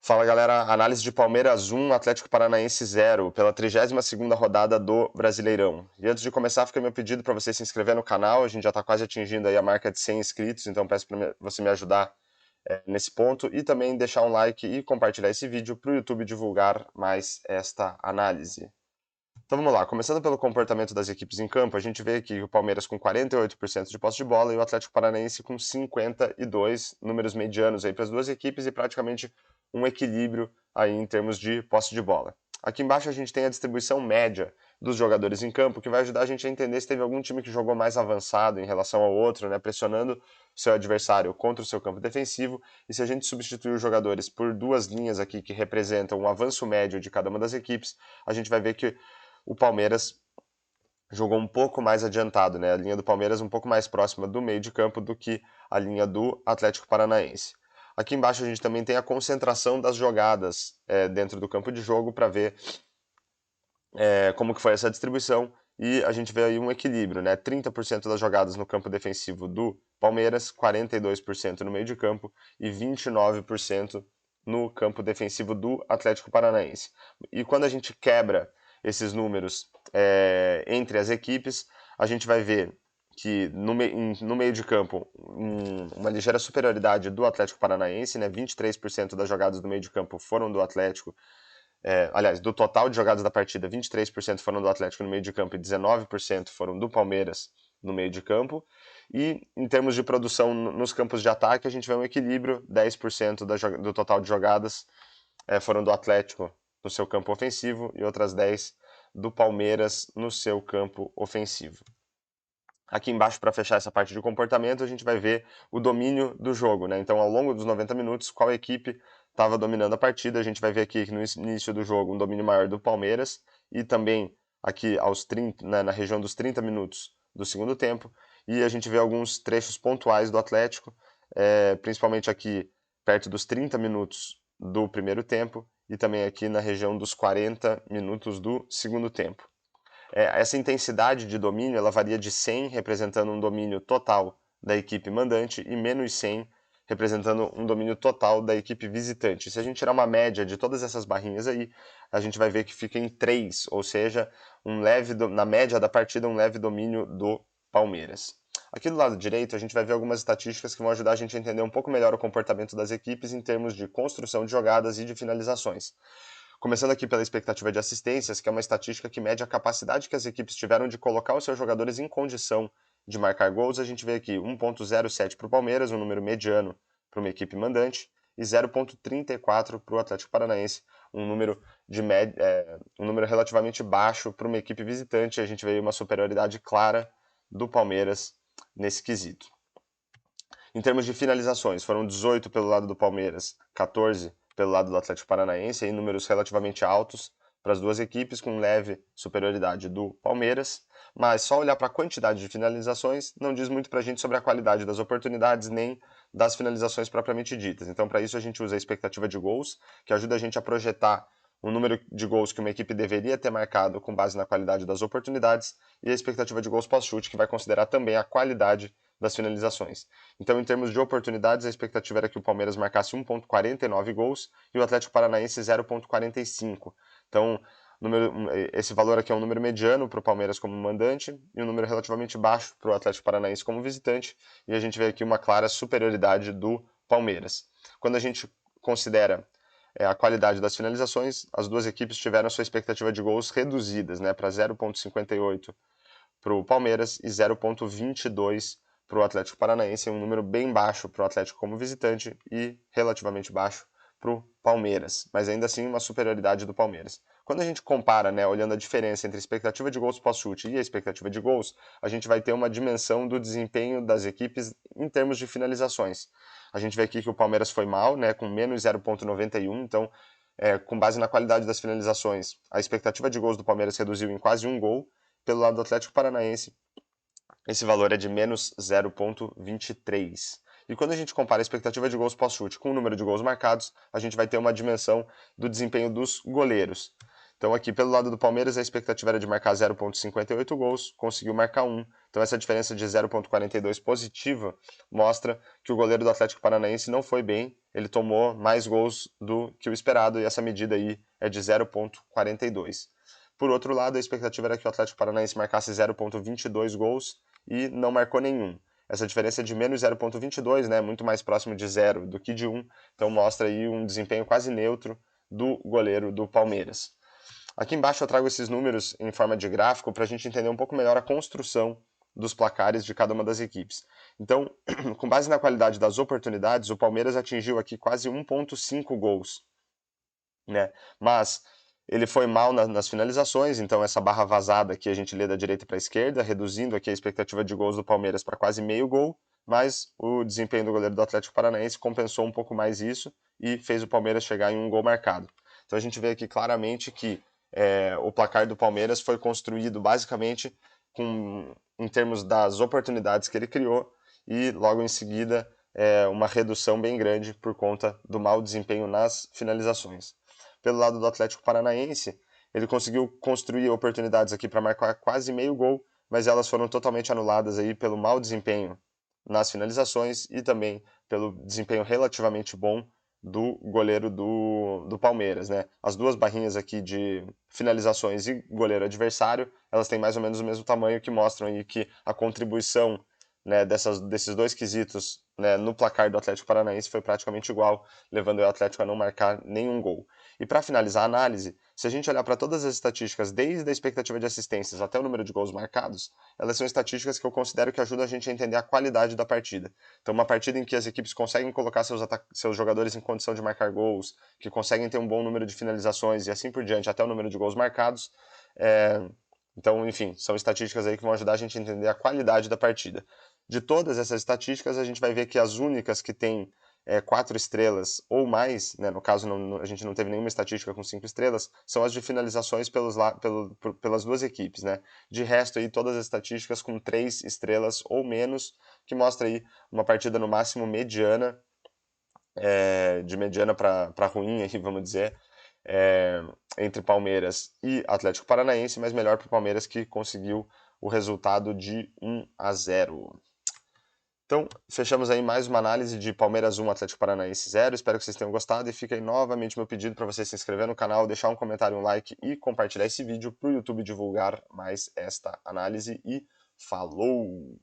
Fala galera, análise de Palmeiras 1, Atlético Paranaense 0, pela 32ª rodada do Brasileirão. E antes de começar, fica meu pedido para você se inscrever no canal, a gente já está quase atingindo aí a marca de 100 inscritos, então peço para você me ajudar nesse ponto e também deixar um like e compartilhar esse vídeo para o YouTube divulgar mais esta análise. Então vamos lá, começando pelo comportamento das equipes em campo, a gente vê aqui o Palmeiras com 48% de posse de bola e o Atlético Paranaense com 52, números medianos aí para as duas equipes e praticamente um equilíbrio aí em termos de posse de bola. Aqui embaixo a gente tem a distribuição média dos jogadores em campo, que vai ajudar a gente a entender se teve algum time que jogou mais avançado em relação ao outro, né, pressionando seu adversário contra o seu campo defensivo, e se a gente substituir os jogadores por duas linhas aqui que representam o avanço médio de cada uma das equipes, a gente vai ver que o Palmeiras jogou um pouco mais adiantado, né? A linha do Palmeiras um pouco mais próxima do meio de campo do que a linha do Atlético Paranaense. Aqui embaixo a gente também tem a concentração das jogadas dentro do campo de jogo para ver como que foi essa distribuição e a gente vê aí um equilíbrio, né? 30% das jogadas no campo defensivo do Palmeiras, 42% no meio de campo e 29% no campo defensivo do Atlético Paranaense. E quando a gente quebra esses números entre as equipes, a gente vai ver que no meio de campo uma ligeira superioridade do Atlético Paranaense, né? 23% das jogadas do meio de campo foram do Atlético. Aliás, do total de jogadas da partida, 23% foram do Atlético no meio de campo e 19% foram do Palmeiras no meio de campo. E em termos de produção nos campos de ataque, a gente vê um equilíbrio, 10% do total de jogadas foram do Atlético no seu campo ofensivo e outras 10 do Palmeiras no seu campo ofensivo. Aqui embaixo, para fechar essa parte de comportamento, a gente vai ver o domínio do jogo, né? Então, ao longo dos 90 minutos, qual equipe estava dominando a partida. A gente vai ver aqui que no início do jogo um domínio maior do Palmeiras e também aqui aos 30, né, na região dos 30 minutos do segundo tempo. E a gente vê alguns trechos pontuais do Atlético, principalmente aqui perto dos 30 minutos do primeiro tempo e também aqui na região dos 40 minutos do segundo tempo. Essa intensidade de domínio ela varia de 100, representando um domínio total da equipe mandante, e menos 100, representando um domínio total da equipe visitante. Se a gente tirar uma média de todas essas barrinhas aí, a gente vai ver que fica em 3, ou seja, na média da partida, um leve domínio do Palmeiras. Aqui do lado direito, a gente vai ver algumas estatísticas que vão ajudar a gente a entender um pouco melhor o comportamento das equipes em termos de construção de jogadas e de finalizações. Começando aqui pela expectativa de assistências, que é uma estatística que mede a capacidade que as equipes tiveram de colocar os seus jogadores em condição de marcar gols, a gente vê aqui 1.07 para o Palmeiras, um número mediano para uma equipe mandante, e 0.34 para o Atlético Paranaense, um número relativamente baixo para uma equipe visitante. A gente vê uma superioridade clara do Palmeiras nesse quesito. Em termos de finalizações, foram 18 pelo lado do Palmeiras, 14 pelo lado do Atlético Paranaense, em números relativamente altos para as duas equipes, com leve superioridade do Palmeiras, mas só olhar para a quantidade de finalizações não diz muito para a gente sobre a qualidade das oportunidades, nem das finalizações propriamente ditas. Então, para isso, a gente usa a expectativa de gols, que ajuda a gente a projetar o número de gols que uma equipe deveria ter marcado com base na qualidade das oportunidades, e a expectativa de gols pós-chute, que vai considerar também a qualidade das finalizações. Então, em termos de oportunidades, a expectativa era que o Palmeiras marcasse 1.49 gols e o Atlético Paranaense 0.45. Então, esse valor aqui é um número mediano para o Palmeiras como mandante e um número relativamente baixo para o Atlético Paranaense como visitante, e a gente vê aqui uma clara superioridade do Palmeiras. Quando a gente considera a qualidade das finalizações, as duas equipes tiveram sua expectativa de gols reduzidas, né, para 0.58 para o Palmeiras e 0.22 para o Atlético Paranaense, um número bem baixo para o Atlético como visitante e relativamente baixo para o Palmeiras, mas ainda assim uma superioridade do Palmeiras. Quando a gente compara, né, olhando a diferença entre a expectativa de gols pós-chute e a expectativa de gols, a gente vai ter uma dimensão do desempenho das equipes em termos de finalizações. A gente vê aqui que o Palmeiras foi mal, né, com menos 0.91, então, com base na qualidade das finalizações, a expectativa de gols do Palmeiras reduziu em quase um gol. Pelo lado do Atlético Paranaense, esse valor é de menos 0.23. E quando a gente compara a expectativa de gols pós-chute com o número de gols marcados, a gente vai ter uma dimensão do desempenho dos goleiros. Então aqui pelo lado do Palmeiras a expectativa era de marcar 0,58 gols, conseguiu marcar 1. Então essa diferença de 0,42 positiva mostra que o goleiro do Atlético Paranaense não foi bem, ele tomou mais gols do que o esperado e essa medida aí é de 0,42. Por outro lado, a expectativa era que o Atlético Paranaense marcasse 0,22 gols e não marcou nenhum. Essa diferença é de menos 0,22, né, muito mais próximo de 0 do que de 1, então mostra aí um desempenho quase neutro do goleiro do Palmeiras. Aqui embaixo eu trago esses números em forma de gráfico para a gente entender um pouco melhor a construção dos placares de cada uma das equipes. Então, com base na qualidade das oportunidades, o Palmeiras atingiu aqui quase 1,5 gols, né? Mas ele foi mal nas finalizações, então essa barra vazada aqui a gente lê da direita para a esquerda, reduzindo aqui a expectativa de gols do Palmeiras para quase meio gol, mas o desempenho do goleiro do Atlético Paranaense compensou um pouco mais isso e fez o Palmeiras chegar em um gol marcado. Então a gente vê aqui claramente que o placar do Palmeiras foi construído basicamente em termos das oportunidades que ele criou e logo em seguida uma redução bem grande por conta do mau desempenho nas finalizações. Pelo lado do Atlético Paranaense, ele conseguiu construir oportunidades aqui para marcar quase meio gol, mas elas foram totalmente anuladas aí pelo mau desempenho nas finalizações e também pelo desempenho relativamente bom do goleiro do Palmeiras, né? As duas barrinhas aqui de finalizações e goleiro adversário, elas têm mais ou menos o mesmo tamanho, que mostram aí que a contribuição, né, desses dois quesitos, né, no placar do Atlético Paranaense foi praticamente igual, levando o Atlético a não marcar nenhum gol. E para finalizar a análise, se a gente olhar para todas as estatísticas, desde a expectativa de assistências até o número de gols marcados, elas são estatísticas que eu considero que ajudam a gente a entender a qualidade da partida. Então, uma partida em que as equipes conseguem colocar seus jogadores em condição de marcar gols, que conseguem ter um bom número de finalizações e assim por diante, até o número de gols marcados. Então, enfim, são estatísticas aí que vão ajudar a gente a entender a qualidade da partida. De todas essas estatísticas, a gente vai ver que as únicas que têm 4 estrelas ou mais, né, no caso a gente não teve nenhuma estatística com 5 estrelas, são as de finalizações pelas duas equipes, né? De resto aí todas as estatísticas com 3 estrelas ou menos, que mostra aí uma partida no máximo mediana, de mediana para ruim, aí, vamos dizer, entre Palmeiras e Atlético Paranaense, mas melhor para o Palmeiras, que conseguiu o resultado de 1-0. Então, fechamos aí mais uma análise de Palmeiras 1, Atlético Paranaense 0. Espero que vocês tenham gostado e fica aí novamente meu pedido para você se inscrever no canal, deixar um comentário, um like e compartilhar esse vídeo para o YouTube divulgar mais esta análise. E falou!